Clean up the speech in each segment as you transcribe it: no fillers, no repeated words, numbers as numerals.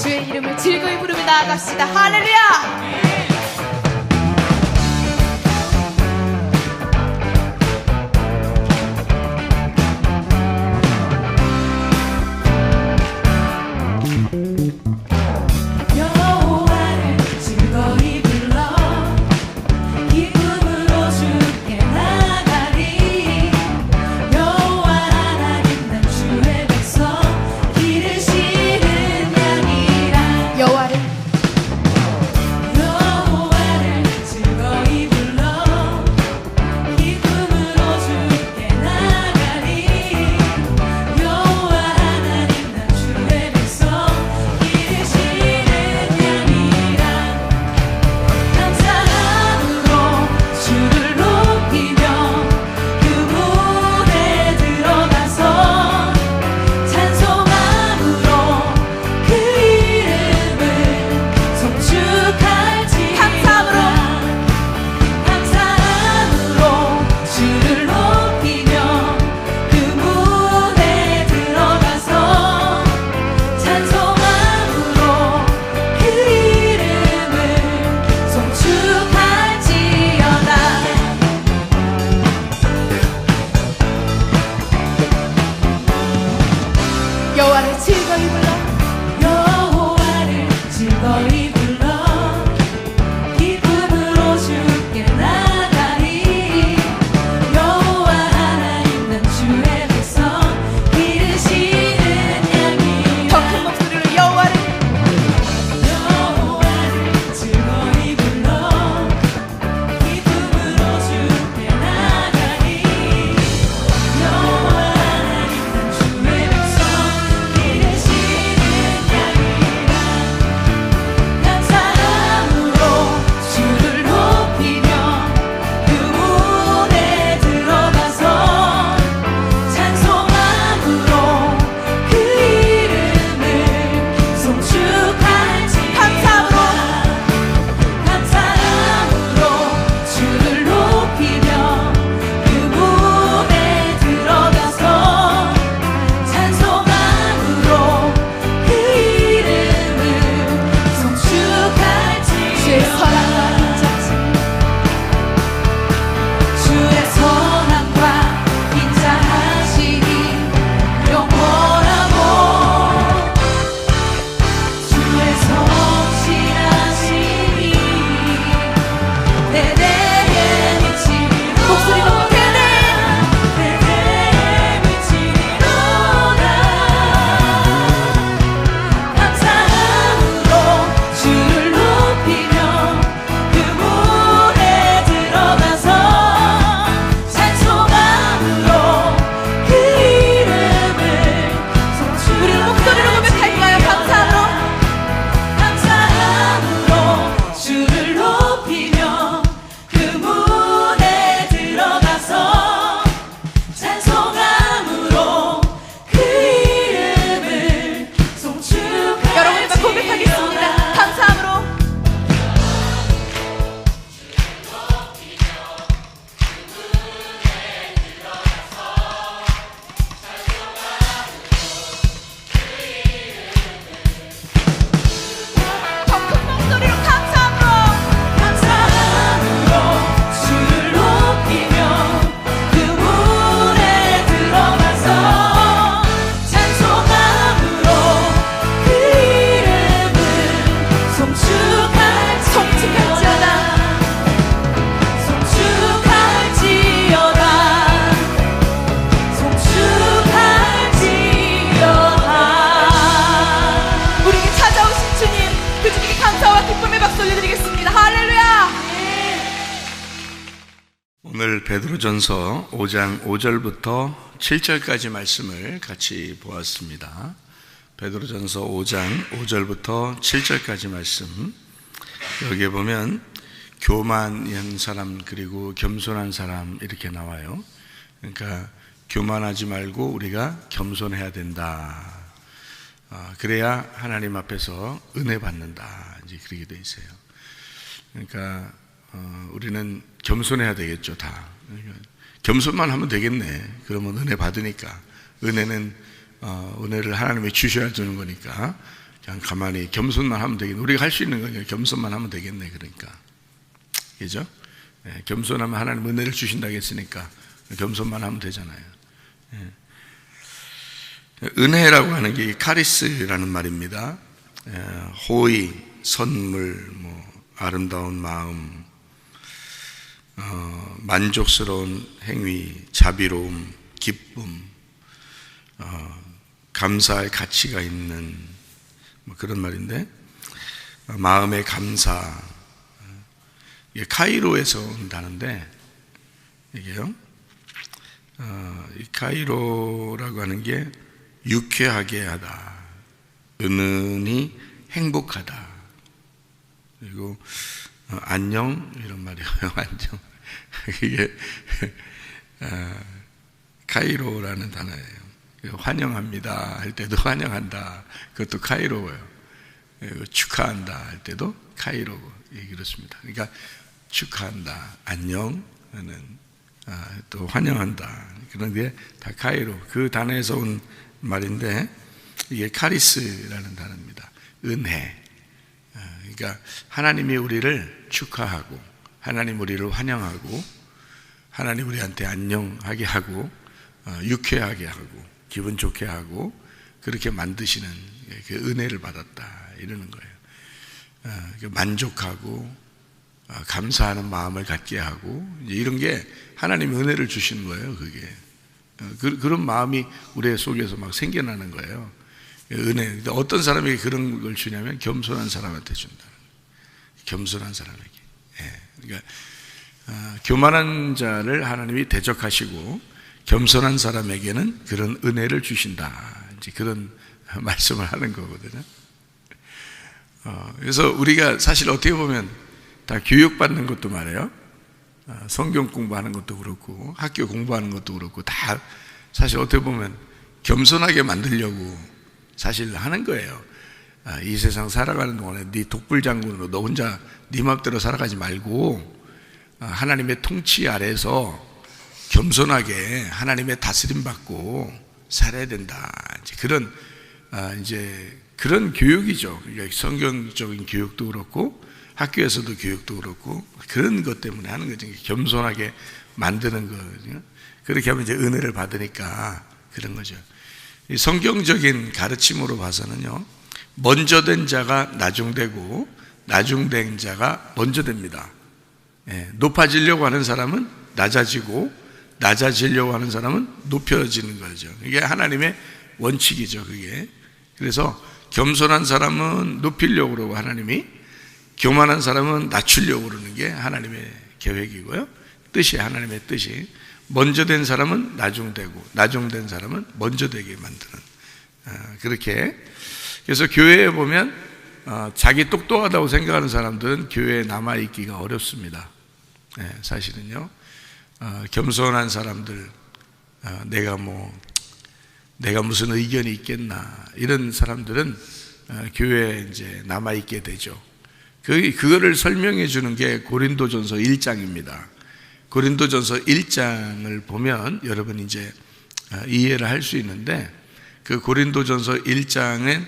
주의 이름을 즐거이 부르며 나아갑시다. 할렐루야. 여호와를 즐거이 불러 여호와를 즐거이 불러 기쁨으로 주께 나가리 여호와 하나님 난 주의 백성 기르시는 양이라 더 큰 목소리로 여호와를 즐거이 불러 기쁨으로 주께 나가리 여호와 하나님 난 주의 백성 오늘 베드로전서 5장 5절부터 7절까지 말씀을 같이 보았습니다. 베드로전서 5장 5절부터 7절까지 말씀, 여기에 보면 교만한 사람 그리고 겸손한 사람 이렇게 나와요. 그러니까 교만하지 말고 우리가 겸손해야 된다. 그래야 하나님 앞에서 은혜 받는다. 이제 그렇게 돼 있어요. 그러니까 우리는 겸손해야 되겠죠, 다. 겸손만 하면 되겠네. 그러면 은혜 받으니까. 은혜는 은혜를 하나님이 주셔야 주는 거니까 그냥 가만히 겸손만 하면 되겠네. 우리가 할 수 있는 건 그냥 겸손만 하면 되겠네. 그러니까. 그죠? 예, 겸손하면 하나님 은혜를 주신다고 했으니까 겸손만 하면 되잖아요. 예. 은혜라고 하는 게 카리스라는 말입니다. 예, 호의, 선물, 아름다운 마음, 만족스러운 행위, 자비로움, 기쁨, 감사할 가치가 있는 그런 말인데, 마음의 감사, 이게 카이로에서 온다는데, 이게요, 이 카이로라고 하는 게 유쾌하게 하다, 은은히 행복하다, 그리고 안녕 이런 말이에요. 안녕. 이게 카이로라는 단어예요. 환영합니다 할 때도 환영한다, 그것도 카이로예요. 축하한다 할 때도 카이로고, 그렇습니다. 그러니까 축하한다, 안녕 하는, 또 환영한다, 그런 게 다 카이로, 그 단어에서 온 말인데, 이게 카리스라는 단어입니다. 은혜. 그러니까 하나님이 우리를 축하하고, 하나님 우리를 환영하고, 하나님 우리한테 안녕하게 하고, 유쾌하게 하고, 기분 좋게 하고, 그렇게 만드시는 그 은혜를 받았다 이러는 거예요. 만족하고 감사하는 마음을 갖게 하고, 이런 게 하나님이 은혜를 주시는 거예요. 그게 그런 마음이 우리 속에서 막 생겨나는 거예요. 은혜. 어떤 사람에게 그런 걸 주냐면 겸손한 사람한테 준다. 겸손한 사람에게. 그러니까 교만한 자를 하나님이 대적하시고 겸손한 사람에게는 그런 은혜를 주신다. 이제 그런 말씀을 하는 거거든요. 그래서 우리가 사실 어떻게 보면 다 교육받는 것도 말이에요. 성경 공부하는 것도 그렇고 학교 공부하는 것도 그렇고 다 사실 어떻게 보면 겸손하게 만들려고 사실 하는 거예요. 이 세상 살아가는 동안에 네 독불장군으로 너 혼자 네 맘대로 살아가지 말고 하나님의 통치 아래에서 겸손하게 하나님의 다스림 받고 살아야 된다. 이제 그런 교육이죠. 성경적인 교육도 그렇고 학교에서도 교육도 그렇고 그런 것 때문에 하는 거죠. 겸손하게 만드는 거거든요. 그렇게 하면 이제 은혜를 받으니까 그런 거죠. 이 성경적인 가르침으로 봐서는요, 먼저 된 자가 나중되고 나중된 자가 먼저 됩니다. 높아지려고 하는 사람은 낮아지고 낮아지려고 하는 사람은 높여지는 거죠. 이게 하나님의 원칙이죠. 그게. 그래서 겸손한 사람은 높이려고 그러고 하나님이, 교만한 사람은 낮추려고 그러는 게 하나님의 계획이고요. 뜻이, 하나님의 뜻이. 먼저 된 사람은 나중되고 나중된 사람은 먼저 되게 만드는, 그렇게. 그래서 교회에 보면 자기 똑똑하다고 생각하는 사람들은 교회에 남아있기가 어렵습니다. 사실은요, 겸손한 사람들, 내가 무슨 의견이 있겠나, 이런 사람들은 교회에 이제 남아있게 되죠. 그거를 설명해 주는 게 고린도전서 1장입니다. 고린도전서 1장을 보면 여러분 이제 이해를 할 수 있는데, 그 고린도전서 1장엔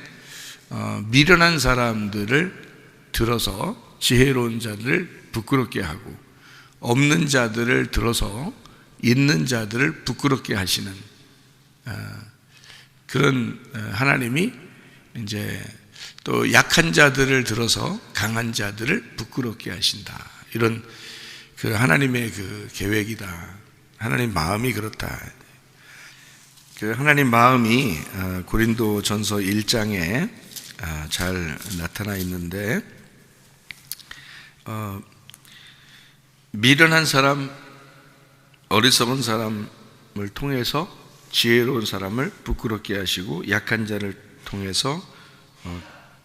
미련한 사람들을 들어서 지혜로운 자들을 부끄럽게 하고, 없는 자들을 들어서 있는 자들을 부끄럽게 하시는 그런 하나님이 이제 또 약한 자들을 들어서 강한 자들을 부끄럽게 하신다. 이런 그 하나님의 그 계획이다. 하나님 마음이 그렇다. 그 하나님 마음이 고린도전서 1장에 잘 나타나 있는데, 미련한 사람, 어리석은 사람을 통해서 지혜로운 사람을 부끄럽게 하시고, 약한 자를 통해서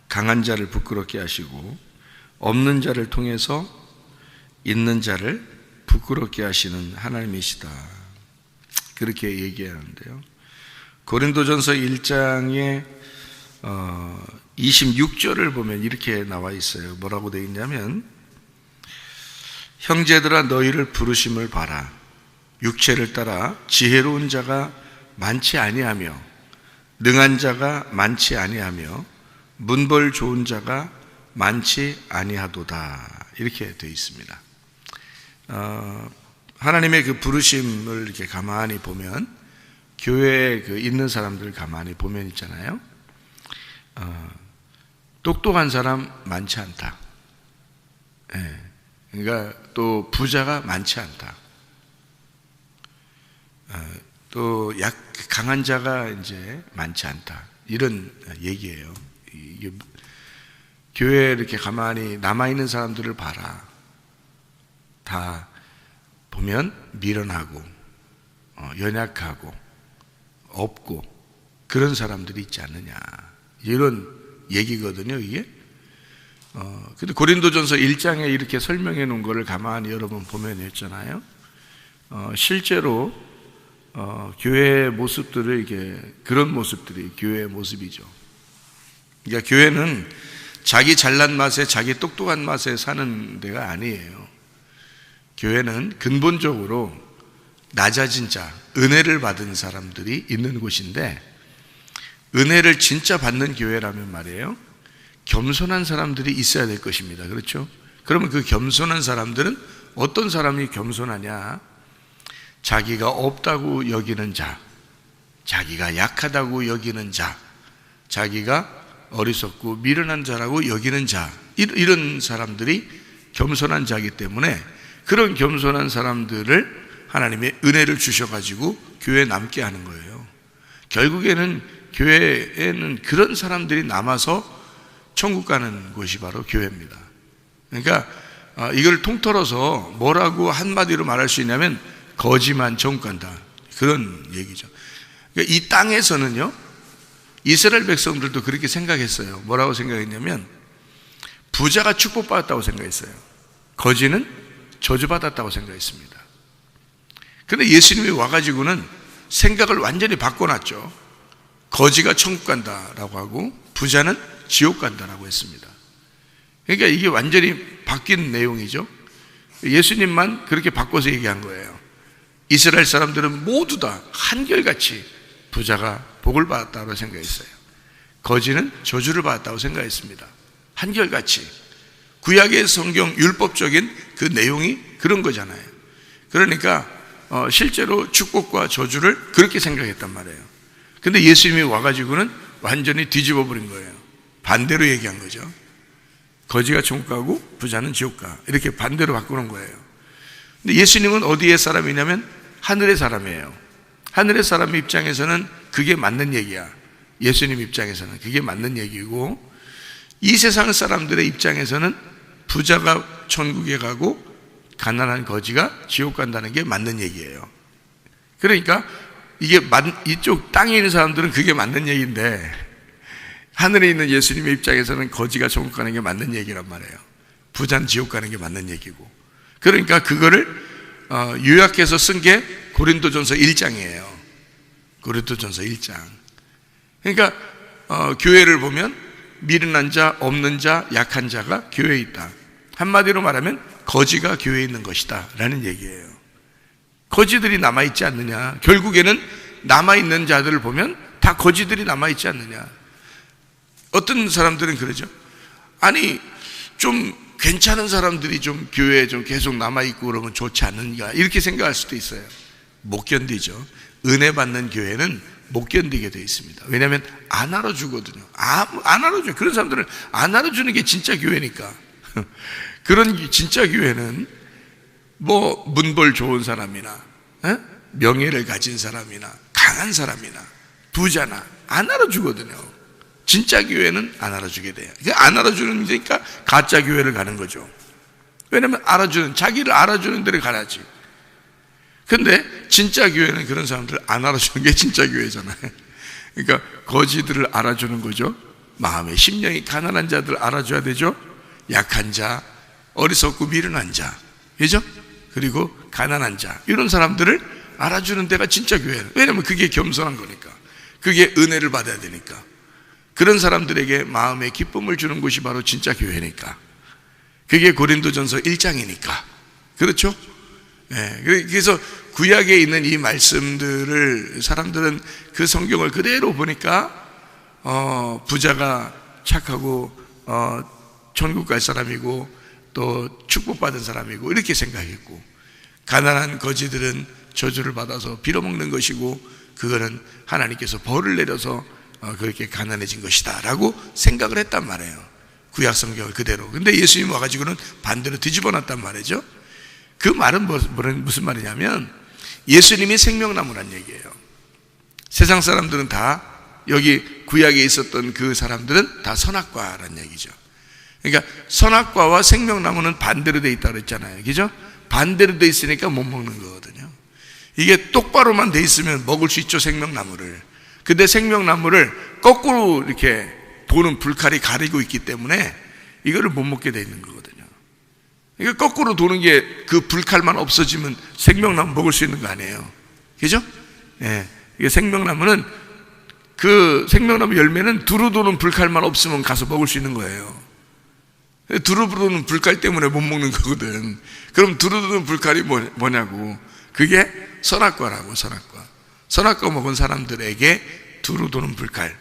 강한 자를 부끄럽게 하시고, 없는 자를 통해서 있는 자를 부끄럽게 하시는 하나님이시다. 그렇게 얘기하는데요. 고린도전서 1장의 26절을 보면 이렇게 나와 있어요. 뭐라고 되어 있냐면, 형제들아 너희를 부르심을 봐라. 육체를 따라 지혜로운 자가 많지 아니하며 능한 자가 많지 아니하며 문벌 좋은 자가 많지 아니하도다 이렇게 되어 있습니다. 하나님의 그 부르심을 이렇게 가만히 보면 교회에 그 있는 사람들 가만히 보면 있잖아요. 똑똑한 사람 많지 않다. 그러니까 또 부자가 많지 않다. 또 강한 자가 이제 많지 않다. 이런 얘기예요. 이게 교회에 이렇게 가만히 남아있는 사람들을 봐라. 다 보면 미련하고 연약하고 없고 그런 사람들이 있지 않느냐 이런 얘기거든요. 이게 근데 고린도전서 1장에 이렇게 설명해 놓은 거를 가만히 여러분 보면 있잖아요. 실제로 교회의 모습들을 이게 그런 모습들이 교회의 모습이죠. 그러니까 교회는 자기 잘난 맛에 자기 똑똑한 맛에 사는 데가 아니에요. 교회는 근본적으로 낮아진 자, 은혜를 받은 사람들이 있는 곳인데, 은혜를 진짜 받는 교회라면 말이에요, 겸손한 사람들이 있어야 될 것입니다. 그렇죠? 그러면 그 겸손한 사람들은 어떤 사람이 겸손하냐? 자기가 없다고 여기는 자, 자기가 약하다고 여기는 자, 자기가 어리석고 미련한 자라고 여기는 자, 이런 사람들이 겸손한 자이기 때문에 그런 겸손한 사람들을 하나님의 은혜를 주셔가지고 교회에 남게 하는 거예요. 결국에는 교회에는 그런 사람들이 남아서 천국 가는 곳이 바로 교회입니다. 그러니까 이걸 통틀어서 뭐라고 한마디로 말할 수 있냐면 거지만 천국 간다, 그런 얘기죠. 그러니까 이 땅에서는요, 이스라엘 백성들도 그렇게 생각했어요. 뭐라고 생각했냐면 부자가 축복받았다고 생각했어요. 거지는 저주받았다고 생각했습니다. 그런데 예수님이 와가지고는 생각을 완전히 바꿔놨죠. 거지가 천국 간다라고 하고 부자는 지옥 간다라고 했습니다. 그러니까 이게 완전히 바뀐 내용이죠. 예수님만 그렇게 바꿔서 얘기한 거예요. 이스라엘 사람들은 모두 다 한결같이 부자가 복을 받았다고 생각했어요. 거지는 저주를 받았다고 생각했습니다. 한결같이. 구약의 성경 율법적인 그 내용이 그런 거잖아요. 그러니까 실제로 축복과 저주를 그렇게 생각했단 말이에요. 근데 예수님이 와가지고는 완전히 뒤집어 버린 거예요. 반대로 얘기한 거죠. 거지가 천국 가고 부자는 지옥 가, 이렇게 반대로 바꾸는 거예요. 근데 예수님은 어디의 사람이냐면 하늘의 사람이에요. 하늘의 사람 입장에서는 그게 맞는 얘기야. 예수님 입장에서는 그게 맞는 얘기고, 이 세상 사람들의 입장에서는 부자가 천국에 가고 가난한 거지가 지옥 간다는 게 맞는 얘기예요. 그러니까 이게 이쪽 땅에 있는 사람들은 그게 맞는 얘기인데, 하늘에 있는 예수님의 입장에서는 거지가 천국 가는 게 맞는 얘기란 말이에요. 부자는 지옥 가는 게 맞는 얘기고. 그러니까 그거를 요약해서 쓴 게 고린도전서 1장이에요. 고린도전서 1장. 그러니까 교회를 보면 미련한 자, 없는 자, 약한 자가 교회에 있다. 한마디로 말하면 거지가 교회에 있는 것이다 라는 얘기예요. 거지들이 남아있지 않느냐. 결국에는 남아있는 자들을 보면 다 거지들이 남아있지 않느냐. 어떤 사람들은 그러죠. 아니 좀 괜찮은 사람들이 좀 교회에 좀 계속 남아있고 그러면 좋지 않은가, 이렇게 생각할 수도 있어요. 못 견디죠. 은혜 받는 교회는 못 견디게 되어 있습니다. 왜냐하면 안 알아주거든요. 안 알아줘요. 그런 사람들은 안 알아주는 게 진짜 교회니까. 그런 진짜 교회는 뭐 문벌 좋은 사람이나 명예를 가진 사람이나 강한 사람이나 부자나 안 알아주거든요. 진짜 교회는 안 알아주게 돼요. 안 알아주는 데니까 가짜 교회를 가는 거죠. 왜냐하면 자기를 알아주는 데를 가야지. 근데 진짜 교회는 그런 사람들을 안 알아주는 게 진짜 교회잖아요. 그러니까 거지들을 알아주는 거죠. 마음에 심령이 가난한 자들 알아줘야 되죠. 약한 자, 어리석고 미련한 자, 그죠? 그리고 가난한 자, 이런 사람들을 알아주는 데가 진짜 교회예요. 왜냐하면 그게 겸손한 거니까, 그게 은혜를 받아야 되니까. 그런 사람들에게 마음의 기쁨을 주는 곳이 바로 진짜 교회니까. 그게 고린도전서 1장이니까. 그렇죠? 네, 그래서 구약에 있는 이 말씀들을 사람들은 그 성경을 그대로 보니까 부자가 착하고 천국 갈 사람이고 또 축복받은 사람이고 이렇게 생각했고, 가난한 거지들은 저주를 받아서 빌어먹는 것이고 그거는 하나님께서 벌을 내려서 그렇게 가난해진 것이다 라고 생각을 했단 말이에요, 구약 성경을 그대로. 근데 예수님 와가지고는 반대로 뒤집어 놨단 말이죠. 그 말은 무슨 말이냐면 예수님이 생명나무란 얘기예요. 세상 사람들은 다, 여기 구약에 있었던 그 사람들은 다 선악과란 얘기죠. 그러니까 선악과와 생명나무는 반대로 돼 있다고 그랬잖아요, 그죠? 반대로 돼 있으니까 못 먹는 거거든요. 이게 똑바로만 돼 있으면 먹을 수 있죠, 생명나무를. 근데 생명나무를 거꾸로 이렇게 도는 불칼이 가리고 있기 때문에 이거를 못 먹게 돼 있는 거거든요. 그러니까 거꾸로 도는 게 그 불칼만 없어지면 생명나무 먹을 수 있는 거 아니에요, 그죠? 예. 이게 생명나무는, 그 생명나무 열매는 두루 도는 불칼만 없으면 가서 먹을 수 있는 거예요. 두루 도는 불칼 때문에 못 먹는 거거든. 그럼 두루 도는 불칼이 뭐냐고. 그게 선악과라고, 선악과. 선악과 먹은 사람들에게 두루 도는 불칼,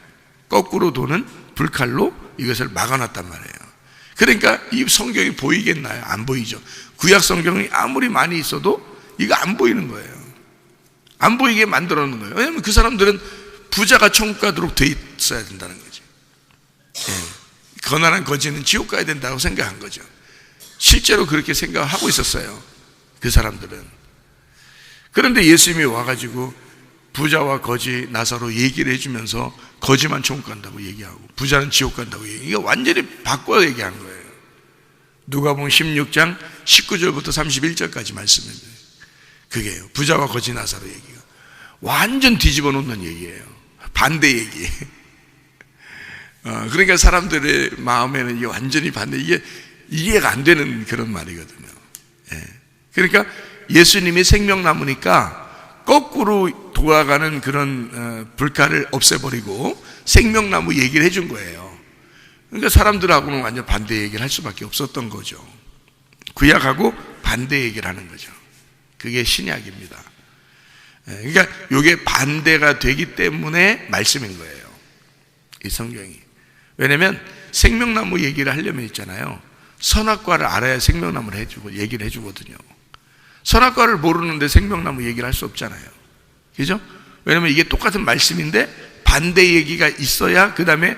거꾸로 도는 불칼로 이것을 막아놨단 말이에요. 그러니까 이 성경이 보이겠나요? 안 보이죠. 구약 성경이 아무리 많이 있어도 이거 안 보이는 거예요. 안 보이게 만들어 놓은 거예요. 왜냐하면 그 사람들은 부자가 천국 가도록 돼 있어야 된다는 거지. 예. 가난한 거지는 지옥 가야 된다고 생각한 거죠. 실제로 그렇게 생각하고 있었어요, 그 사람들은. 그런데 예수님이 와가지고 부자와 거지 나사로 얘기를 해주면서 거지만 천국 간다고 얘기하고 부자는 지옥 간다고 얘기하고, 이거 완전히 바꿔 얘기한 거예요. 누가복음 16장 19절부터 31절까지 말씀입니다. 그게요, 부자와 거지 나사로 얘기가 완전 뒤집어 놓는 얘기예요. 반대 얘기. 그러니까 사람들의 마음에는 이게 완전히 반대, 이게 이해가 안 되는 그런 말이거든요. 예. 그러니까 예수님이 생명나무니까 거꾸로 돌아가는 그런 불칼을 없애버리고 생명나무 얘기를 해준 거예요. 그러니까 사람들하고는 완전 반대 얘기를 할 수밖에 없었던 거죠. 구약하고 반대 얘기를 하는 거죠. 그게 신약입니다. 그러니까 이게 반대가 되기 때문에 말씀인 거예요, 이 성경이. 왜냐면 생명나무 얘기를 하려면 있잖아요, 선악과를 알아야 생명나무를 얘기를 해주거든요. 선악과를 모르는데 생명나무 얘기를 할 수 없잖아요, 그죠? 왜냐면 이게 똑같은 말씀인데 반대 얘기가 있어야 그 다음에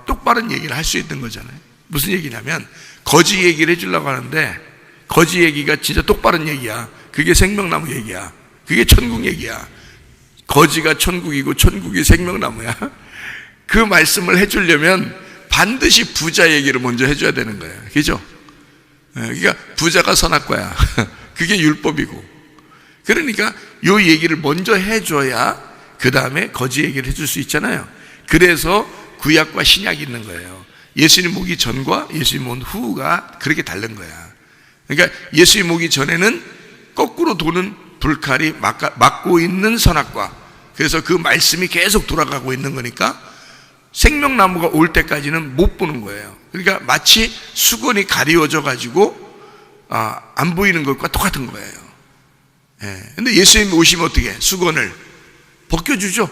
똑바른 얘기를 할 수 있는 거잖아요. 무슨 얘기냐면 거지 얘기를 해주려고 하는데 거지 얘기가 진짜 똑바른 얘기야. 그게 생명나무 얘기야. 그게 천국 얘기야. 거지가 천국이고 천국이 생명나무야. 그 말씀을 해주려면 반드시 부자 얘기를 먼저 해줘야 되는 거예요, 그죠? 그러니까 부자가 선악과야. 그게 율법이고. 그러니까 요 얘기를 먼저 해줘야 그 다음에 거지 얘기를 해줄 수 있잖아요. 그래서 구약과 신약이 있는 거예요. 예수님 오기 전과 예수님 온 후가 그렇게 다른 거야. 그러니까 예수님 오기 전에는 거꾸로 도는 불칼이 막고 있는 선악과, 그래서 그 말씀이 계속 돌아가고 있는 거니까 생명나무가 올 때까지는 못 보는 거예요. 그러니까 마치 수건이 가리워져 가지고 안 보이는 것과 똑같은 거예요. 근데 예수님 오시면 어떻게 해? 수건을 벗겨주죠.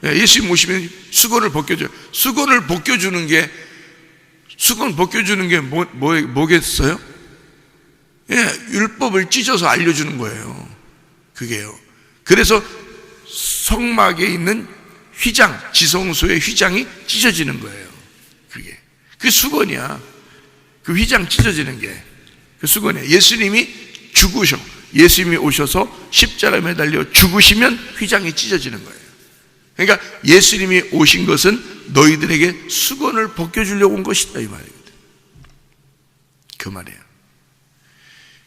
예수님 오시면 수건을 벗겨줘요. 수건 벗겨주는 게 뭐겠어요? 율법을 찢어서 알려주는 거예요, 그게요. 그래서 성막에 있는 휘장, 지성소의 휘장이 찢어지는 거예요. 그게 수건이야. 그 휘장 찢어지는 게 그 수건이에요. 예수님이 예수님이 오셔서 십자가에 매달려 죽으시면 휘장이 찢어지는 거예요. 그러니까 예수님이 오신 것은 너희들에게 수건을 벗겨주려고 온 것이다, 이 말이거든. 그 말이에요.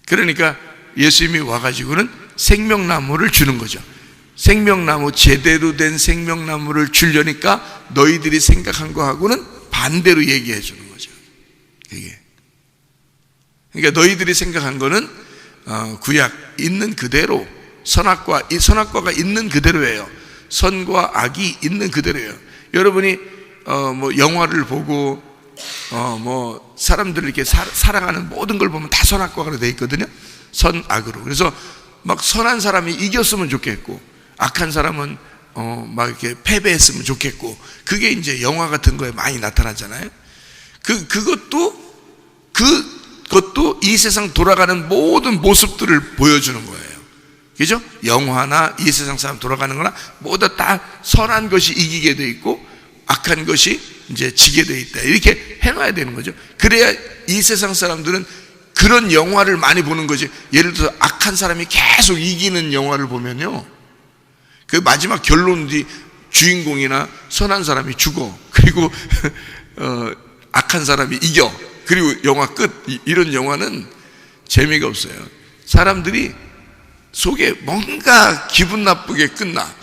그러니까 예수님이 와가지고는 생명나무를 주는 거죠. 생명나무, 제대로 된 생명나무를 주려니까 너희들이 생각한 거하고는 반대로 얘기해 주는 거죠. 이게. 그러니까 너희들이 생각한 거는 구약 있는 그대로, 선악과가 있는 그대로예요. 선과 악이 있는 그대로예요. 여러분이 뭐 영화를 보고 뭐 사람들을 이렇게 살아가는 모든 걸 보면 다 선악과가 되어 있거든요. 선악으로. 그래서 막 선한 사람이 이겼으면 좋겠고 악한 사람은 막 이렇게 패배했으면 좋겠고, 그게 이제 영화 같은 거에 많이 나타나잖아요. 그것도 이 세상 돌아가는 모든 모습들을 보여주는 거예요. 그죠? 영화나 이 세상 사람 돌아가는 거나 모두 다 선한 것이 이기게 돼 있고 악한 것이 이제 지게 돼 있다. 이렇게 해놔야 되는 거죠. 그래야 이 세상 사람들은 그런 영화를 많이 보는 거지. 예를 들어서 악한 사람이 계속 이기는 영화를 보면요, 그 마지막 결론이 주인공이나 선한 사람이 죽어. 그리고 악한 사람이 이겨. 그리고 영화 끝. 이런 영화는 재미가 없어요. 사람들이 속에 뭔가 기분 나쁘게 끝나.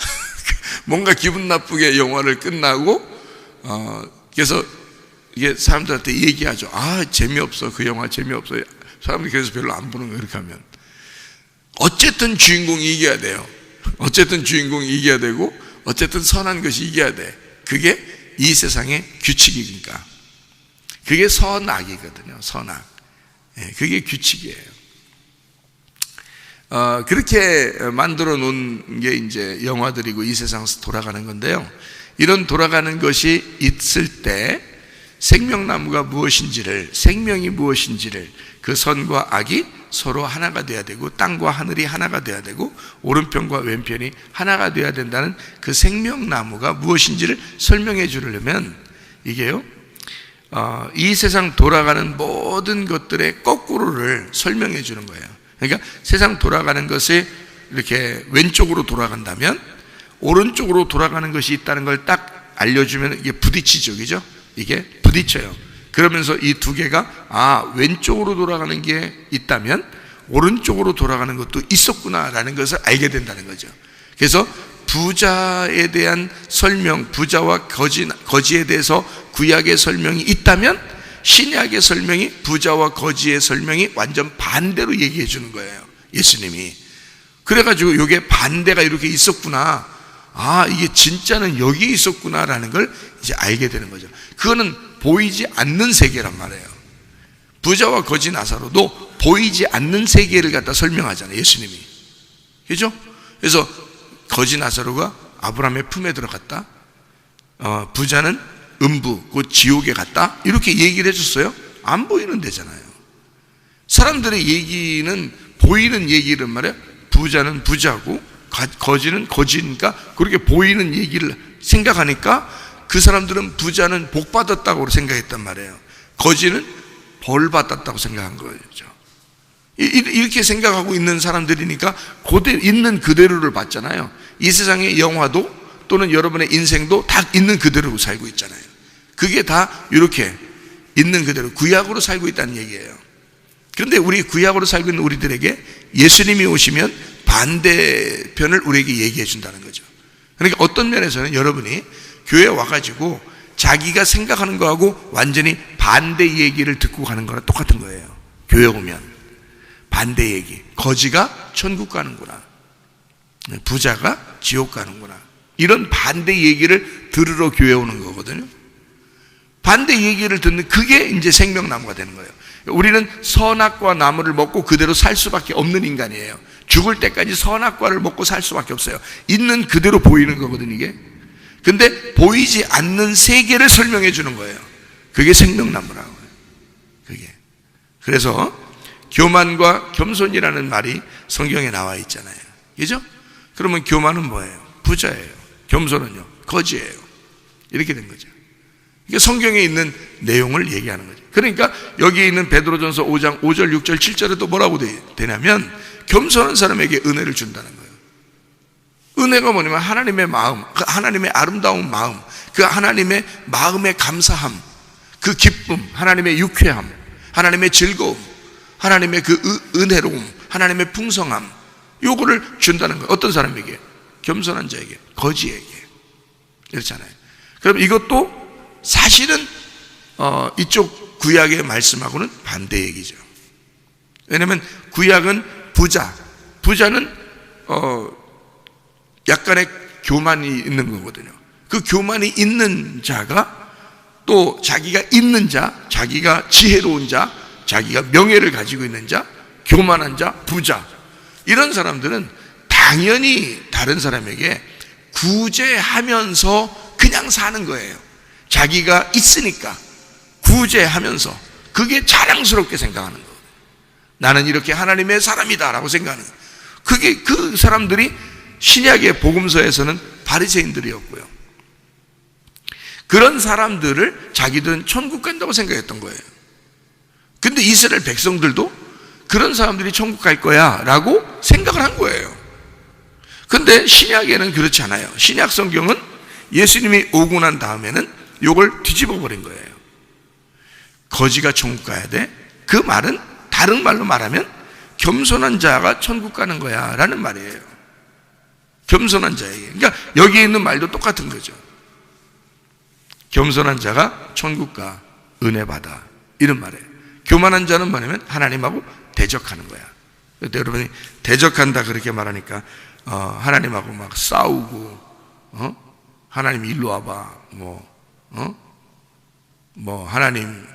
뭔가 기분 나쁘게 영화를 끝나고, 그래서 이게 사람들한테 얘기하죠. 재미없어. 그 영화 재미없어. 사람들이 그래서 별로 안 보는 거예요. 그렇게 하면. 어쨌든 주인공이 이겨야 돼요. 어쨌든 주인공이 이겨야 되고, 어쨌든 선한 것이 이겨야 돼. 그게 이 세상의 규칙이니까. 그게 선악이거든요. 선악. 그게 규칙이에요. 그렇게 만들어 놓은 게 이제 영화들이고 이 세상에서 돌아가는 건데요. 이런 돌아가는 것이 있을 때 생명나무가 무엇인지를, 생명이 무엇인지를, 그 선과 악이 서로 하나가 돼야 되고 땅과 하늘이 하나가 돼야 되고 오른편과 왼편이 하나가 돼야 된다는 그 생명나무가 무엇인지를 설명해 주려면 이게요, 이 세상 돌아가는 모든 것들의 거꾸로를 설명해 주는 거예요. 그러니까 세상 돌아가는 것이 이렇게 왼쪽으로 돌아간다면 오른쪽으로 돌아가는 것이 있다는 걸 딱 알려주면 이게 부딪히죠. 그죠? 이게 부딪혀요. 그러면서 이 두 개가 왼쪽으로 돌아가는 게 있다면 오른쪽으로 돌아가는 것도 있었구나라는 것을 알게 된다는 거죠. 그래서 부자에 대한 설명, 부자와 거지에 대해서 구약의 설명이 있다면 신약의 설명이 부자와 거지의 설명이 완전 반대로 얘기해 주는 거예요. 예수님이. 그래가지고 이게 반대가 이렇게 있었구나, 이게 진짜는 여기 있었구나라는 걸 이제 알게 되는 거죠. 그거는 보이지 않는 세계란 말이에요. 부자와 거지 나사로도 보이지 않는 세계를 갖다 설명하잖아요, 예수님이. 그죠? 그래서 거지 나사로가 아브라함의 품에 들어갔다, 부자는 음부, 곧 지옥에 갔다, 이렇게 얘기를 해줬어요. 안 보이는 데잖아요. 사람들의 얘기는 보이는 얘기란 말이에요. 부자는 부자고 거지는 거지니까 그렇게 보이는 얘기를 생각하니까 그 사람들은 부자는 복 받았다고 생각했단 말이에요. 거지는 벌 받았다고 생각한 거죠. 이렇게 생각하고 있는 사람들이니까 있는 그대로를 봤잖아요. 이 세상의 영화도 또는 여러분의 인생도 다 있는 그대로 살고 있잖아요. 그게 다 이렇게 있는 그대로 구약으로 살고 있다는 얘기예요. 그런데 우리 구약으로 살고 있는 우리들에게 예수님이 오시면 반대편을 우리에게 얘기해 준다는 거죠. 그러니까 어떤 면에서는 여러분이 교회에 와가지고 자기가 생각하는 거하고 완전히 반대 얘기를 듣고 가는 거랑 똑같은 거예요. 교회 오면 반대 얘기. 거지가 천국 가는구나, 부자가 지옥 가는구나, 이런 반대 얘기를 들으러 교회 오는 거거든요. 반대 얘기를 듣는 그게 이제 생명나무가 되는 거예요. 우리는 선악과 나무를 먹고 그대로 살 수밖에 없는 인간이에요. 죽을 때까지 선악과를 먹고 살 수밖에 없어요. 있는 그대로 보이는 거거든요, 이게. 근데 보이지 않는 세계를 설명해 주는 거예요. 그게 생명나무라고 해요. 그게. 그래서 교만과 겸손이라는 말이 성경에 나와 있잖아요. 그죠? 그러면 교만은 뭐예요? 부자예요. 겸손은요? 거지예요. 이렇게 된 거죠. 이게 성경에 있는 내용을 얘기하는 거죠. 그러니까 여기 있는 베드로전서 5장 5절, 6절, 7절에 또 뭐라고 되냐면 겸손한 사람에게 은혜를 준다는 거예요. 은혜가 뭐냐면 하나님의 마음, 그 하나님의 아름다운 마음, 그 하나님의 마음의 감사함, 그 기쁨, 하나님의 유쾌함, 하나님의 즐거움, 하나님의 그 은혜로움, 하나님의 풍성함, 요거를 준다는 거예요. 어떤 사람에게? 겸손한 자에게, 거지에게. 그렇잖아요. 그럼 이것도 사실은 이쪽 구약의 말씀하고는 반대 얘기죠. 왜냐하면 구약은 부자는 약간의 교만이 있는 거거든요. 그 교만이 있는 자가 또 자기가 있는 자, 자기가 지혜로운 자, 자기가 명예를 가지고 있는 자, 교만한 자, 부자, 이런 사람들은 당연히 다른 사람에게 구제하면서 그냥 사는 거예요. 자기가 있으니까 구제하면서 그게 자랑스럽게 생각하는 거예요. 나는 이렇게 하나님의 사람이다라고 생각하는 거예요. 그게 그 사람들이 신약의 복음서에서는 바리새인들이었고요. 그런 사람들을 자기들은 천국 간다고 생각했던 거예요. 근데 이스라엘 백성들도 그런 사람들이 천국 갈 거야 라고 생각을 한 거예요. 근데 신약에는 그렇지 않아요. 신약 성경은 예수님이 오고 난 다음에는 이걸 뒤집어 버린 거예요. 거지가 천국 가야 돼. 그 말은 다른 말로 말하면 겸손한 자가 천국 가는 거야 라는 말이에요. 겸손한 자에게. 그러니까 여기에 있는 말도 똑같은 거죠. 겸손한 자가 천국 가, 은혜 받아, 이런 말이에요. 교만한 자는 뭐냐면 하나님하고 대적하는 거야. 그런데 여러분이 대적한다 그렇게 말하니까 하나님하고 막 싸우고, 하나님 일로 와봐, 하나님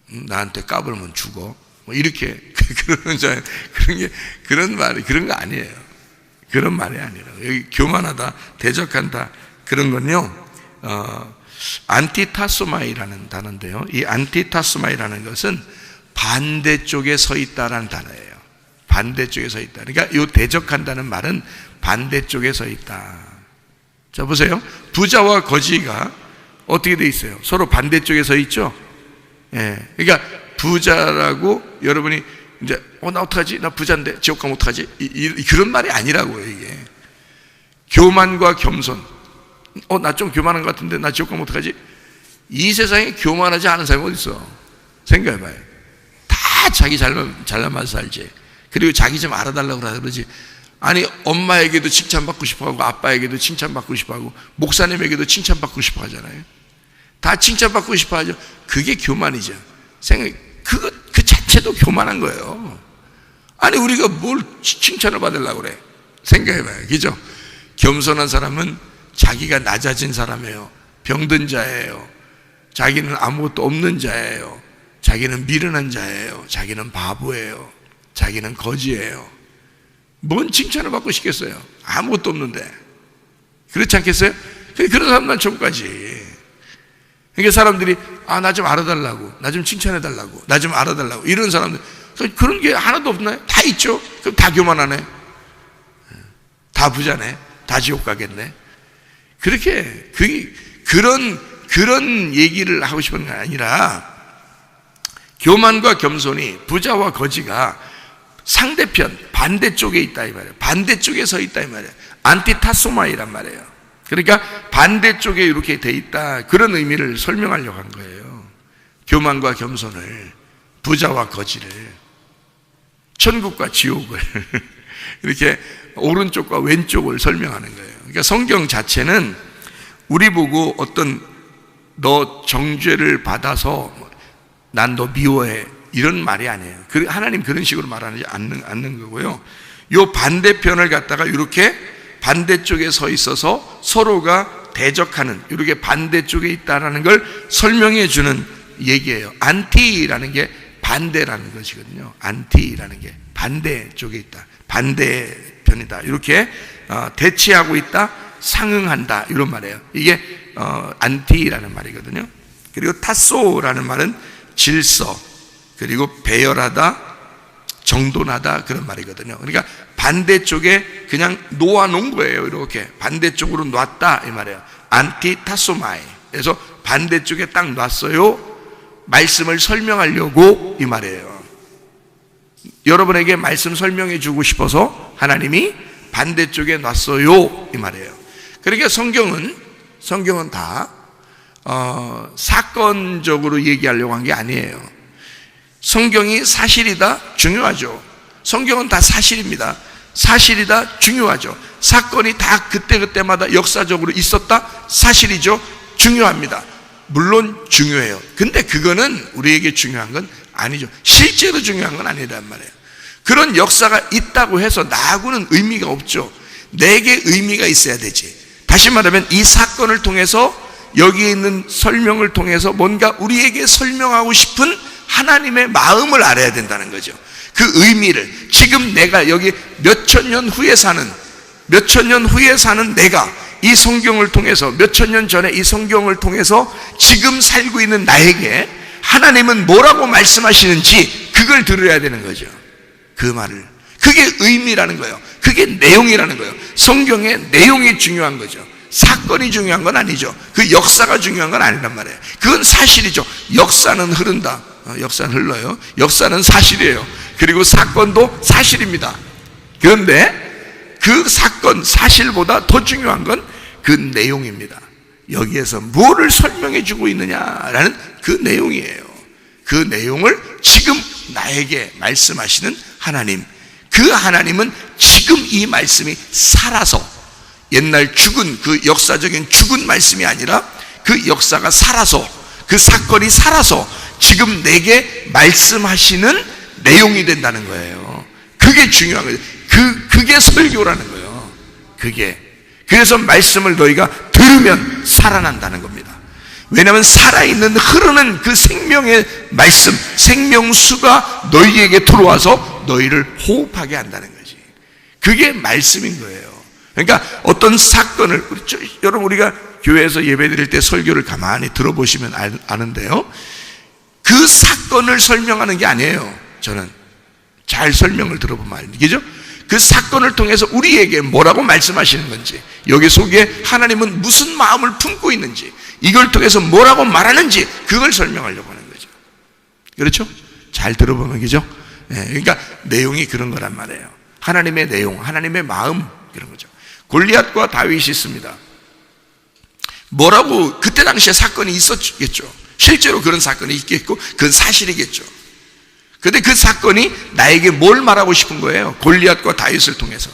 나한테 까불면 죽어, 이렇게 그러는 자, 그런 말이 그런 거 아니에요. 그런 말이 아니라고. 여기 교만하다, 대적한다 그런 건요. 안티타소마이라는 단어인데요. 이 안티타소마이라는 것은 반대쪽에 서 있다라는 단어예요. 반대쪽에 서 있다. 그러니까 이 대적한다는 말은 반대쪽에 서 있다. 자, 보세요. 부자와 거지가 어떻게 돼 있어요? 서로 반대쪽에 서 있죠? 예. 그러니까 부자라고 여러분이 이제 나 어떡하지? 나 부자인데 지옥 가면 어떡하지? 그런 말이 아니라고요, 이게. 교만과 겸손. 나 좀 교만한 것 같은데 나 지옥 가면 어떡하지? 이 세상에 교만하지 않은 사람이 어디 있어? 생각해봐요. 다 자기 잘나만 살지. 그리고 자기 좀 알아달라고 그러지. 아니, 엄마에게도 칭찬받고 싶어하고 아빠에게도 칭찬받고 싶어하고 목사님에게도 칭찬받고 싶어 하잖아요. 다 칭찬받고 싶어 하죠. 그게 교만이죠. 그 자체도 교만한 거예요. 아니, 우리가 뭘 칭찬을 받으려고 그래? 생각해봐요. 그죠? 겸손한 사람은 자기가 낮아진 사람이에요. 병든 자예요. 자기는 아무것도 없는 자예요. 자기는 미련한 자예요. 자기는 바보예요. 자기는 거지예요. 뭔 칭찬을 받고 싶겠어요? 아무것도 없는데. 그렇지 않겠어요? 그런 사람만 천국 가지. 그러니까 사람들이 나 좀 알아달라고, 나 좀 칭찬해달라고, 나 좀 알아달라고, 이런 사람들, 그런 게 하나도 없나요? 다 있죠. 그럼 다 교만하네, 다 부자네, 다 지옥 가겠네. 그렇게 그런 얘기를 하고 싶은 게 아니라, 교만과 겸손이, 부자와 거지가 상대편 반대쪽에 있다 이 말이에요. 반대쪽에 서 있다 이 말이에요. 안티타소마이란 말이에요. 그러니까 반대쪽에 이렇게 돼 있다, 그런 의미를 설명하려고 한 거예요. 교만과 겸손을, 부자와 거지를, 천국과 지옥을 이렇게 오른쪽과 왼쪽을 설명하는 거예요. 그러니까 성경 자체는 우리 보고 어떤 너 정죄를 받아서 난 너 미워해, 이런 말이 아니에요. 하나님 그런 식으로 말하지 않는 거고요. 요 반대편을 갖다가 이렇게 반대쪽에 서 있어서 서로가 대적하는, 이렇게 반대쪽에 있다라는 걸 설명해 주는 얘기예요. 안티라는 게 반대라는 것이거든요. 안티라는 게 반대쪽에 있다, 반대편이다, 이렇게 대치하고 있다, 상응한다, 이런 말이에요. 이게 안티라는 말이거든요. 그리고 타소라는 말은 질서, 그리고 배열하다, 정돈하다, 그런 말이거든요. 그러니까 반대쪽에 그냥 놓아놓은 거예요. 이렇게 반대쪽으로 놨다 이 말이에요. 안티타소마이. 그래서 반대쪽에 딱 놨어요. 말씀을 설명하려고 이 말이에요. 여러분에게 말씀 설명해 주고 싶어서 하나님이 반대쪽에 놨어요 이 말이에요. 그러니까 성경은 다 사건적으로 얘기하려고 한 게 아니에요. 성경이 사실이다, 중요하죠. 성경은 다 사실입니다. 사실이다, 중요하죠. 사건이 다 그때그때마다 역사적으로 있었다, 사실이죠, 중요합니다. 물론 중요해요. 근데 그거는 우리에게 중요한 건 아니죠. 실제로 중요한 건 아니란 말이에요. 그런 역사가 있다고 해서 나하고는 의미가 없죠. 내게 의미가 있어야 되지. 다시 말하면 이 사건을 통해서, 여기에 있는 설명을 통해서 뭔가 우리에게 설명하고 싶은 하나님의 마음을 알아야 된다는 거죠. 그 의미를, 지금 내가 여기 몇천 년 후에 사는 몇천 년 후에 사는 내가 이 성경을 통해서, 몇천 년 전에 이 성경을 통해서 지금 살고 있는 나에게 하나님은 뭐라고 말씀하시는지 그걸 들어야 되는 거죠. 그 말을. 그게 의미라는 거예요. 그게 내용이라는 거예요. 성경의 내용이 중요한 거죠. 사건이 중요한 건 아니죠. 그 역사가 중요한 건 아니란 말이에요. 그건 사실이죠. 역사는 흐른다. 역사는 흘러요. 역사는 사실이에요. 그리고 사건도 사실입니다. 그런데 그 사건, 사실보다 더 중요한 건 그 내용입니다. 여기에서 뭐를 설명해 주고 있느냐라는 그 내용이에요. 그 내용을 지금 나에게 말씀하시는 하나님, 그 하나님은 지금 이 말씀이 살아서, 옛날 죽은 그 역사적인 죽은 말씀이 아니라 그 역사가 살아서, 그 사건이 살아서 지금 내게 말씀하시는 내용이 된다는 거예요. 그게 중요한 거예요. 그게 설교라는 거예요. 그래서 말씀을 너희가 들으면 살아난다는 겁니다. 왜냐하면 살아있는 흐르는 그 생명의 말씀, 생명수가 너희에게 들어와서 너희를 호흡하게 한다는 거지. 그게 말씀인 거예요. 그러니까 어떤 사건을, 여러분 우리가 교회에서 예배드릴 때 설교를 가만히 들어보시면 아는데요, 그 사건을 설명하는 게 아니에요. 저는 잘 설명을 들어보면 알겠죠? 그 사건을 통해서 우리에게 뭐라고 말씀하시는 건지, 여기 속에 하나님은 무슨 마음을 품고 있는지, 이걸 통해서 뭐라고 말하는지, 그걸 설명하려고 하는 거죠. 그렇죠? 잘 들어보면 그죠? 그러니까 내용이 그런 거란 말이에요. 하나님의 내용, 하나님의 마음, 그런 거죠. 골리앗과 다윗이 있습니다. 뭐라고, 그때 당시에 사건이 있었겠죠. 실제로 그런 사건이 있겠고 그건 사실이겠죠. 그런데 그 사건이 나에게 뭘 말하고 싶은 거예요? 골리앗과 다윗을 통해서.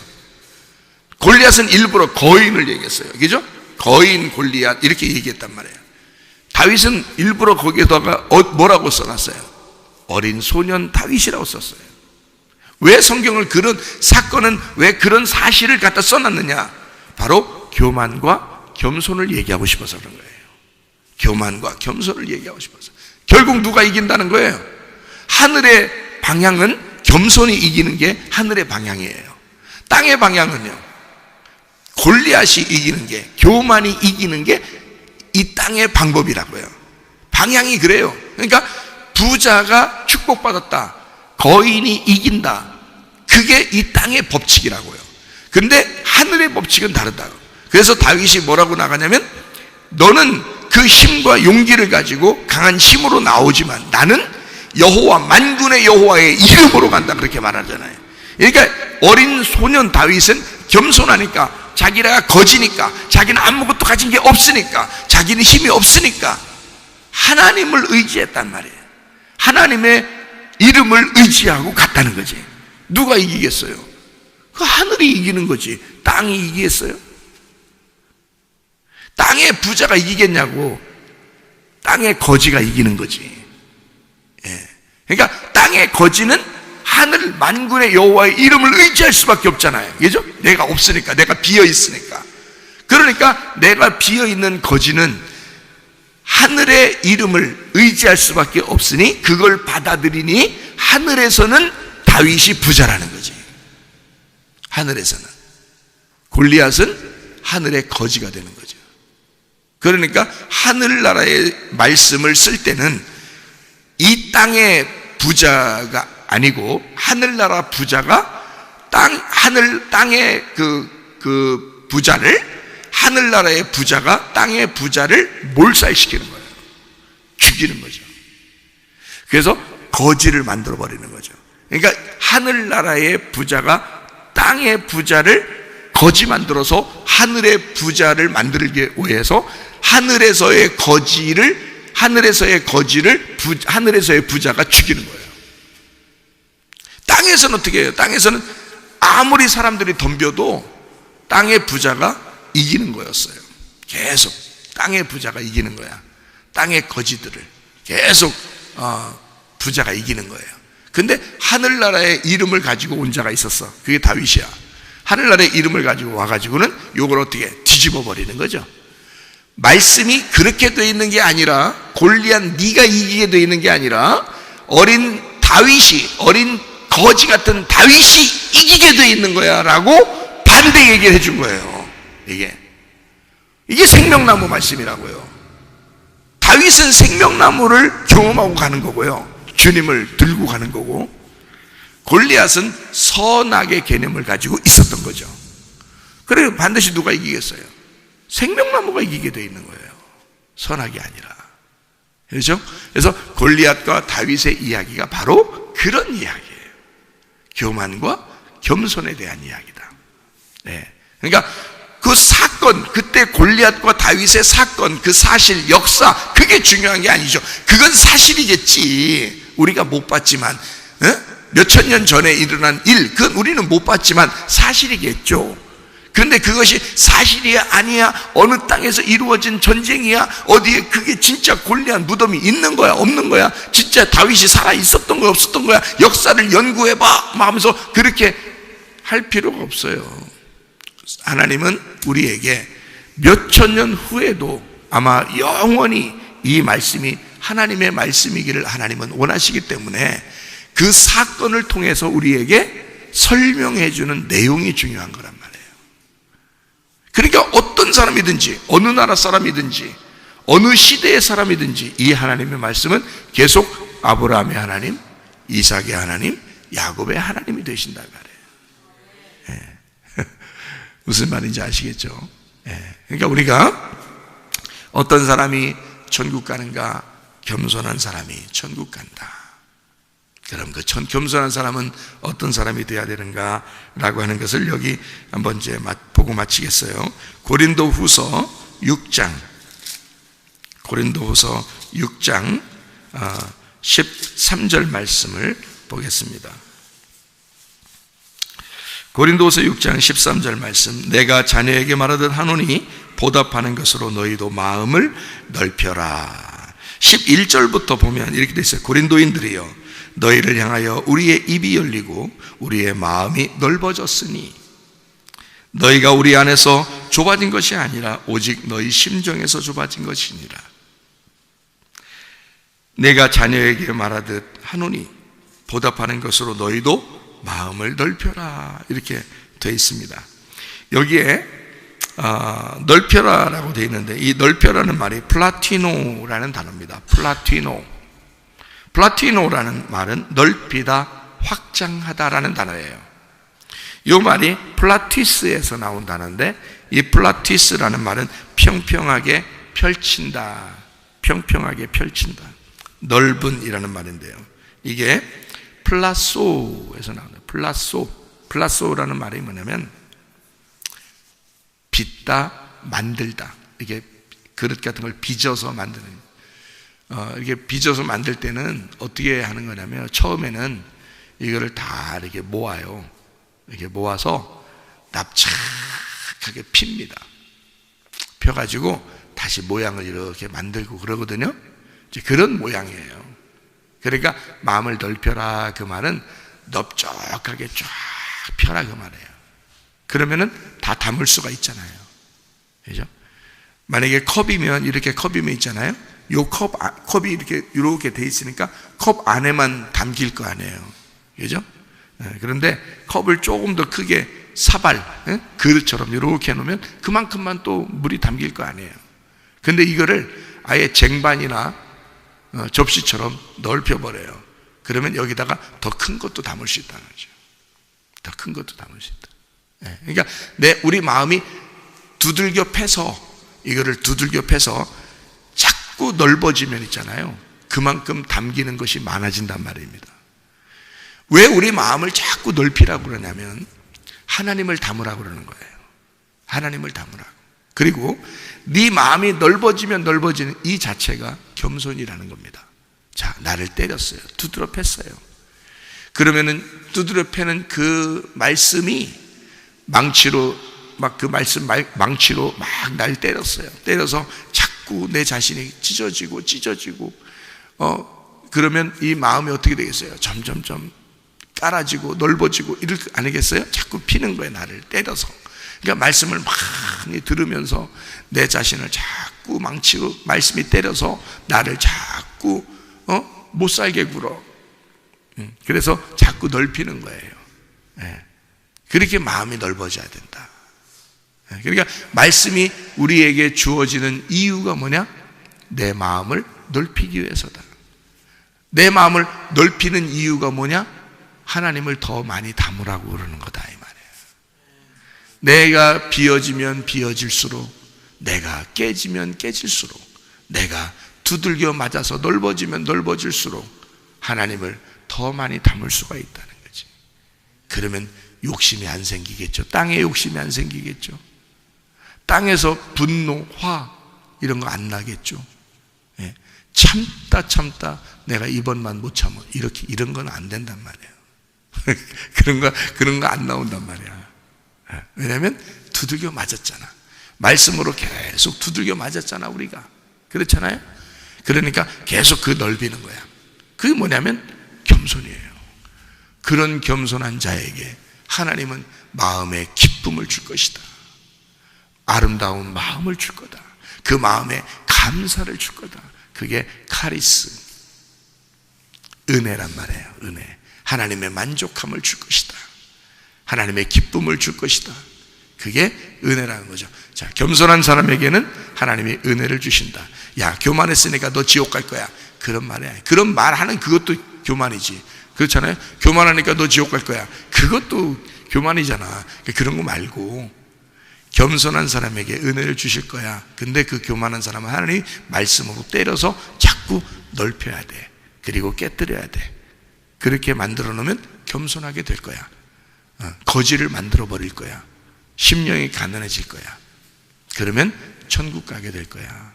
골리앗은 일부러 거인을 얘기했어요. 그죠? 거인 골리앗 이렇게 얘기했단 말이에요. 다윗은 일부러 거기에다가 뭐라고 써놨어요? 어린 소년 다윗이라고 썼어요. 왜 성경을, 그런 사건은 왜 그런 사실을 갖다 써놨느냐? 바로 교만과 겸손을 얘기하고 싶어서 그런 거예요. 교만과 겸손을 얘기하고 싶어서. 결국 누가 이긴다는 거예요? 하늘의 방향은, 겸손이 이기는 게 하늘의 방향이에요. 땅의 방향은요, 골리앗이 이기는 게, 교만이 이기는 게 이 땅의 방법이라고요. 방향이 그래요. 그러니까 부자가 축복받았다, 거인이 이긴다, 그게 이 땅의 법칙이라고요. 그런데 하늘의 법칙은 다르다고. 그래서 다윗이 뭐라고 나가냐면, 너는 그 힘과 용기를 가지고 강한 힘으로 나오지만 나는 여호와, 만군의 여호와의 이름으로 간다, 그렇게 말하잖아요. 그러니까 어린 소년 다윗은 겸손하니까, 자기가 거지니까, 자기는 아무것도 가진 게 없으니까, 자기는 힘이 없으니까 하나님을 의지했단 말이에요. 하나님의 이름을 의지하고 갔다는 거지. 누가 이기겠어요? 그 하늘이 이기는 거지. 땅이 이기겠어요? 땅의 부자가 이기겠냐고. 땅의 거지가 이기는 거지. 그러니까 땅의 거지는 하늘 만군의 여호와의 이름을 의지할 수밖에 없잖아요. 그죠? 내가 없으니까, 내가 비어 있으니까. 그러니까 내가 비어 있는 거지는 하늘의 이름을 의지할 수밖에 없으니 그걸 받아들이니 하늘에서는 다윗이 부자라는 거지. 하늘에서는. 골리앗은 하늘의 거지가 되는 거죠. 그러니까 하늘나라의 말씀을 쓸 때는 이 땅의 부자가 아니고, 하늘나라 부자가 땅의 그 부자를, 하늘나라의 부자가 땅의 부자를 몰살시키는 거예요. 죽이는 거죠. 그래서 거지를 만들어 버리는 거죠. 그러니까 하늘나라의 부자가 땅의 부자를 거지 만들어서 하늘의 부자를 만들기 위해서 하늘에서의 부자가 죽이는 거예요. 땅에서는 어떻게 해요? 땅에서는 아무리 사람들이 덤벼도 땅의 부자가 이기는 거였어요. 계속 땅의 부자가 이기는 거야. 땅의 거지들을 계속 부자가 이기는 거예요. 근데 하늘나라의 이름을 가지고 온 자가 있었어. 그게 다윗이야. 하늘나라의 이름을 가지고 와가지고는 요걸 어떻게 뒤집어 버리는 거죠. 말씀이 그렇게 돼 있는 게 아니라, 골리앗 네가 이기게 돼 있는 게 아니라, 어린 거지 같은 다윗이 이기게 돼 있는 거야 라고 반대 얘기를 해준 거예요. 이게 생명나무 말씀이라고요. 다윗은 생명나무를 경험하고 가는 거고요, 주님을 들고 가는 거고, 골리앗은 선악의 개념을 가지고 있었던 거죠. 그래서 반드시 누가 이기겠어요? 생명나무가 이기게 돼 있는 거예요, 선악이 아니라. 그렇죠? 그래서 골리앗과 다윗의 이야기가 바로 그런 이야기예요. 교만과 겸손에 대한 이야기다. 네. 그러니까 그 사건, 그때 골리앗과 다윗의 사건, 그 사실, 역사, 그게 중요한 게 아니죠. 그건 사실이겠지. 우리가 못 봤지만, 몇천 년 전에 일어난 일, 그건 우리는 못 봤지만 사실이겠죠. 그런데 그것이 사실이야 아니야, 어느 땅에서 이루어진 전쟁이야, 어디에 그게 진짜 골리앗 무덤이 있는 거야 없는 거야, 진짜 다윗이 살아 있었던 거야 없었던 거야, 역사를 연구해봐 하면서 그렇게 할 필요가 없어요. 하나님은 우리에게 몇천 년 후에도 아마 영원히 이 말씀이 하나님의 말씀이기를 하나님은 원하시기 때문에 그 사건을 통해서 우리에게 설명해 주는 내용이 중요한 거란 말이에요. 그러니까 어떤 사람이든지, 어느 나라 사람이든지, 어느 시대의 사람이든지 이 하나님의 말씀은 계속 아브라함의 하나님, 이삭의 하나님, 야곱의 하나님이 되신다 말이에요. 무슨 말인지 아시겠죠? 그러니까 우리가 어떤 사람이 천국 가는가? 겸손한 사람이 천국 간다. 그럼 그 겸손한 사람은 어떤 사람이 되어야 되는가? 라고 하는 것을 여기 한번 이제 보고 마치겠어요. 고린도후서 6장 13절 말씀을 보겠습니다. 고린도후서 6장 13절 말씀. 내가 자녀에게 말하듯 하노니 보답하는 것으로 너희도 마음을 넓혀라. 11절부터 보면 이렇게 돼 있어요. 고린도인들이여, 너희를 향하여 우리의 입이 열리고 우리의 마음이 넓어졌으니 너희가 우리 안에서 좁아진 것이 아니라 오직 너희 심정에서 좁아진 것이니라. 내가 자녀에게 말하듯 하노니 보답하는 것으로 너희도 마음을 넓혀라. 이렇게 되어 있습니다. 여기에 넓혀라라고 되어 있는데, 이 넓혀라는 말이 플라티노라는 단어입니다. 플라티노라는 말은 넓히다, 확장하다라는 단어예요. 이 말이 플라티스에서 나온 단어인데, 이 플라티스라는 말은 평평하게 펼친다, 평평하게 펼친다, 넓은이라는 말인데요. 이게 플라소에서 나오는 플라소라는 말이 뭐냐면 빚다, 만들다. 이게 그릇 같은 걸 빚어서 만드는, 이게 빚어서 만들 때는 어떻게 하는 거냐면, 처음에는 이거를 다 이렇게 모아요. 이렇게 모아서 납작하게 핍니다. 펴가지고 다시 모양을 이렇게 만들고 그러거든요. 이제 그런 모양이에요. 그러니까 마음을 넓혀라, 그 말은 넓적하게 쫙 펴라, 그 말이에요. 그러면은 다 담을 수가 있잖아요. 그죠? 만약에 컵이면, 이렇게 컵이면 있잖아요. 요 컵이 이렇게 돼 있으니까 컵 안에만 담길 거 아니에요. 그죠? 그런데 컵을 조금 더 크게 그릇처럼 이렇게 해놓으면 그만큼만 또 물이 담길 거 아니에요. 근데 이거를 아예 쟁반이나 접시처럼 넓혀버려요. 그러면 여기다가 더 큰 것도 담을 수 있다는 거죠. 더 큰 것도 담을 수 있다. 그러니까 우리 마음이 이거를 두들겨 패서 자꾸 넓어지면 있잖아요. 그만큼 담기는 것이 많아진단 말입니다. 왜 우리 마음을 자꾸 넓히라고 그러냐면 하나님을 담으라고 그러는 거예요. 하나님을 담으라고. 그리고 네 마음이 넓어지면 넓어지는 이 자체가 겸손이라는 겁니다. 자, 나를 때렸어요. 두드려 팼어요. 그러면은 두드려 패는 그 말씀이 망치로 막 날 때렸어요. 때려서 자꾸 내 자신이 찢어지고 그러면 이 마음이 어떻게 되겠어요? 점점점 깔아지고 넓어지고 이럴 거 아니겠어요? 자꾸 피는 거예요. 나를 때려서. 그러니까 말씀을 많이 들으면서 내 자신을 자꾸 망치로 말씀이 때려서 나를 자꾸 못 살게 굴어. 그래서 자꾸 넓히는 거예요. 그렇게 마음이 넓어져야 된다. 그러니까 말씀이 우리에게 주어지는 이유가 뭐냐? 내 마음을 넓히기 위해서다. 내 마음을 넓히는 이유가 뭐냐? 하나님을 더 많이 담으라고 그러는 거다 이 말이에요. 내가 비어지면 비어질수록, 내가 깨지면 깨질수록, 내가 두들겨 맞아서 넓어지면 넓어질수록 하나님을 더 많이 담을 수가 있다는 거지. 그러면 욕심이 안 생기겠죠. 땅에 욕심이 안 생기겠죠. 땅에서 분노, 화 이런 거 안 나겠죠. 예. 참다 내가 이번만 못 참아 이런 건 안 된단 말이에요. 그런 거 안 나온단 말이야. 예. 왜냐하면 두들겨 맞았잖아. 말씀으로 계속 두들겨 맞았잖아 우리가. 그렇잖아요. 그러니까 계속 그 넓이는 거야. 그게 뭐냐면 겸손이에요. 그런 겸손한 자에게 하나님은 마음의 기쁨을 줄 것이다. 아름다운 마음을 줄 거다. 그 마음에 감사를 줄 거다. 그게 카리스, 은혜란 말이에요. 은혜. 하나님의 만족함을 줄 것이다. 하나님의 기쁨을 줄 것이다. 그게 은혜라는 거죠. 자, 겸손한 사람에게는 하나님이 은혜를 주신다. 야, 교만했으니까 너 지옥 갈 거야. 그런 말이야. 그런 말하는 그것도 교만이지. 그렇잖아요. 교만하니까 너 지옥 갈 거야. 그것도 교만이잖아. 그런 거 말고 겸손한 사람에게 은혜를 주실 거야. 근데 그 교만한 사람은 하나님이 말씀으로 때려서 자꾸 넓혀야 돼. 그리고 깨뜨려야 돼. 그렇게 만들어 놓으면 겸손하게 될 거야. 거지를 만들어 버릴 거야. 심령이 가난해질 거야. 그러면 천국 가게 될 거야.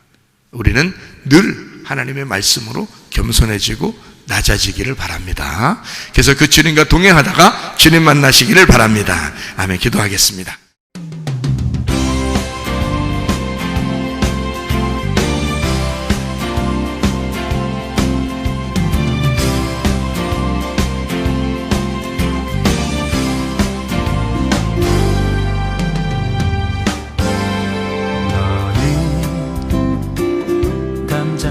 우리는 늘 하나님의 말씀으로 겸손해지고 낮아지기를 바랍니다. 그래서 그 주님과 동행하다가 주님 만나시기를 바랍니다. 아멘. 기도하겠습니다.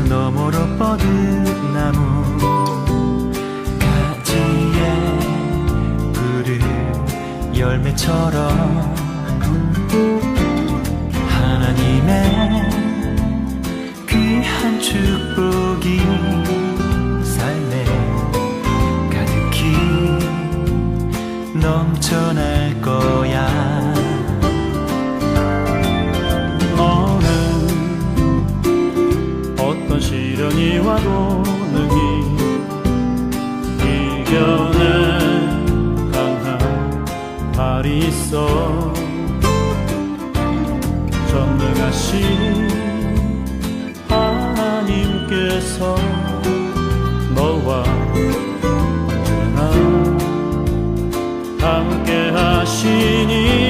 너머로 뻗은 나무 가지에 푸른 열매처럼 하나님의 귀한 축복이 삶에 가득히 넘쳐날 거야. 어떤 시련이 와도 능히 이겨낼 강한 발이 있어. 전능하신 하나님께서 너와 언제나 함께 하시니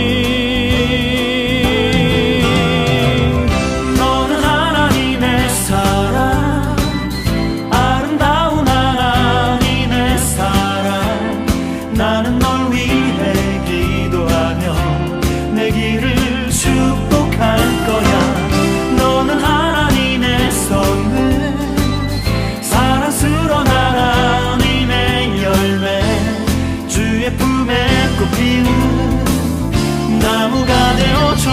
나무가 되어줘.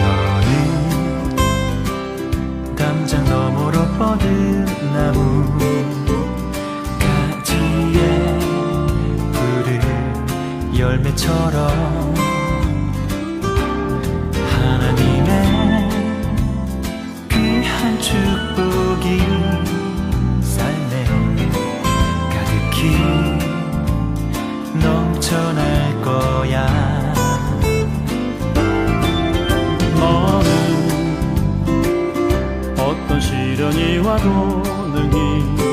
너는 담장 너머로 뻗은 나무 가지에 푸른 열매처럼 하나님의 귀한 축복이 삶에 가득히 넘쳐날 거야. 너는 어떤 시련이 와도 능히